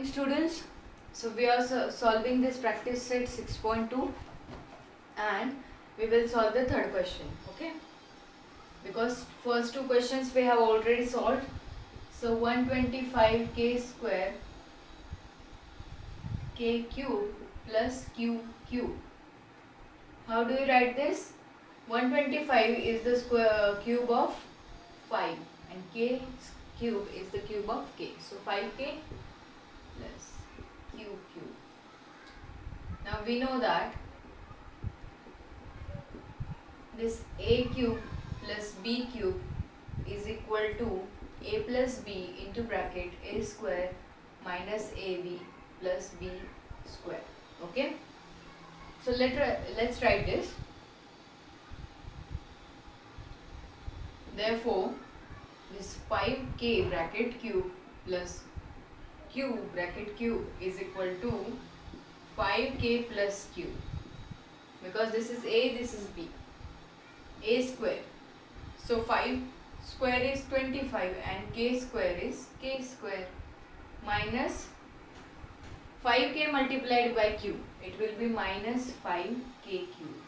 morning, students. So we are solving this practice set 6.2 and we will solve the third question, okay? Because first two questions we have already solved. So 125k square k cube plus q cube. How do you write this? 125 is the square cube of 5 and k cube is the cube of k. So 5k plus q cube. Now we know that this a cube plus b cube is equal to a plus b into bracket a square minus ab plus b square. Okay? So let's write this. Therefore, this 5k bracket cube plus q bracket cube is equal to 5k plus q, because this is a, this is b, a square. So 5 square is 25 and k square is k square minus 5k multiplied by q, it will be minus 5k cube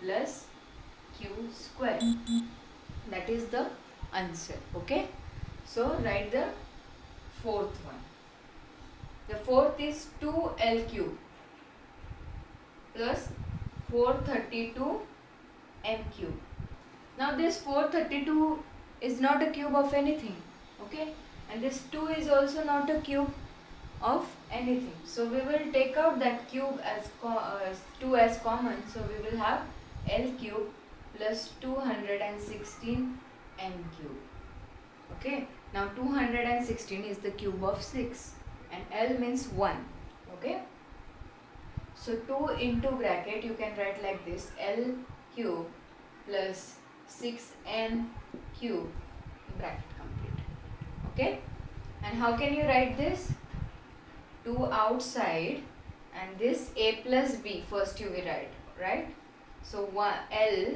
plus q square. That is the answer. Okay, so write the fourth one. The fourth is 2l cube plus 432 m cube. Now this 432 is not a cube of anything, okay, and this 2 is also not a cube of anything. So we will take out that cube as 2 as common. So we will have l cube plus 216 m cube. Okay, now 216 is the cube of 6 and l means 1. Okay, so 2 into bracket you can write like this, l cube plus 6n cube, bracket complete. Okay, and how can you write this? 2 outside and this a plus b first you will write, right? So 1 l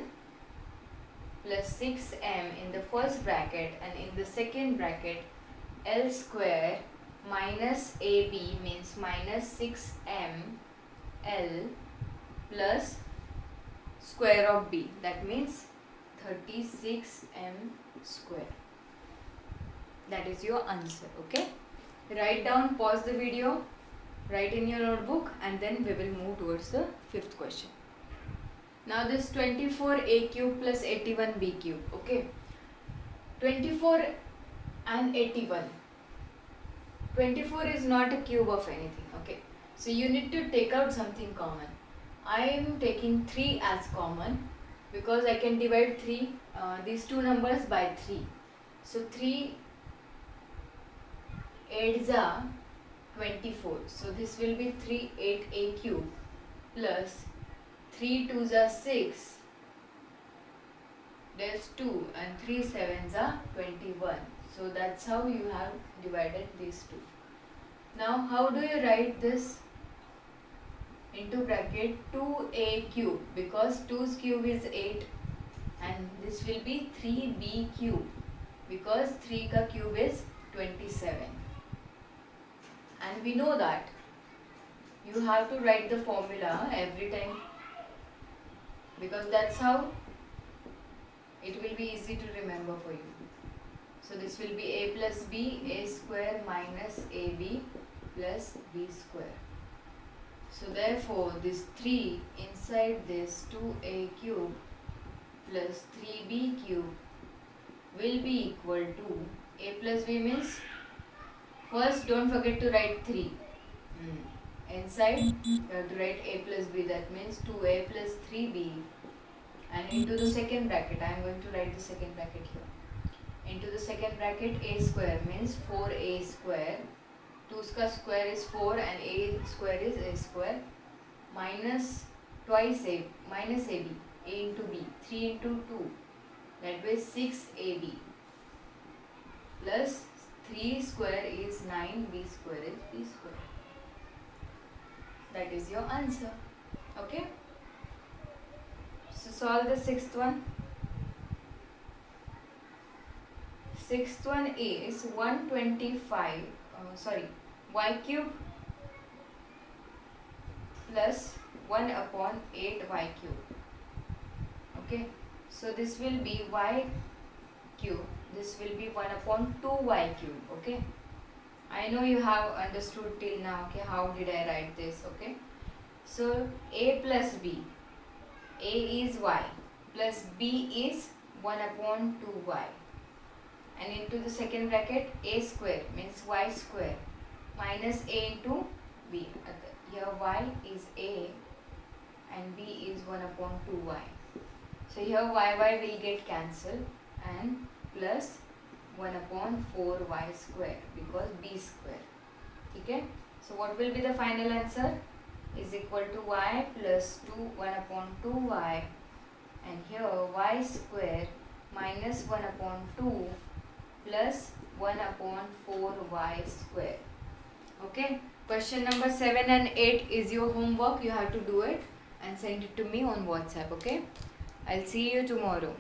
plus 6m in the first bracket, and in the second bracket l square minus ab means minus 6m l plus square of b, that means 36m square. That is your answer. Okay, write down, pause the video, write in your notebook, and then we will move towards the fifth question. Now this 24a cube plus 81b cube. Okay, 24 and 81. 24 is not a cube of anything. Okay, so you need to take out something common. I am taking 3 as common because I can divide these two numbers by 3. So 3 8s are 24. So this will be 3 8a cube plus 3 2s are 6. There's 2 and 3 7s are 21. So that's how you have divided these two. Now how do you write this? Into bracket 2a cube, because 2's cube is 8 and this will be 3b cube because 3 ka cube is 27. And we know that you have to write the formula every time, because that's how it will be easy to remember for you. So this will be a plus b, a square minus ab plus b square. So therefore this 3 inside this 2a cube plus 3b cube will be equal to a plus b means, first don't forget to write 3. Inside you have to write a plus b, that means 2a plus 3b, and into the second bracket I am going to write the second bracket here. Into the second bracket a square means 4a square, 2's ka square is 4 and a square is a square, minus twice a minus ab, a into b, 3 into 2, that way 6ab plus 3 square is 9, b square is b square. That is your answer. Okay, so solve the sixth one. Sixth one is 125 y cube plus 1 upon 8y cube. Okay, so this will be y cube, this will be 1 upon 2y cube. Okay, I know you have understood till now. Okay, how did I write this? Okay, so a plus b, a is y plus b is 1 upon 2y, and into the second bracket a square means y square minus a into b. Here y is a and b is 1 upon 2y. So here y will get cancelled and plus 1 upon 4y square because b square. Okay, so what will be the final answer? Is equal to y plus 1 upon 2y, and here y square minus 1 upon 2 plus 1 upon 4y square. Okay, question number 7 and 8 is your homework. You have to do it and send it to me on WhatsApp. Okay, I'll see you tomorrow.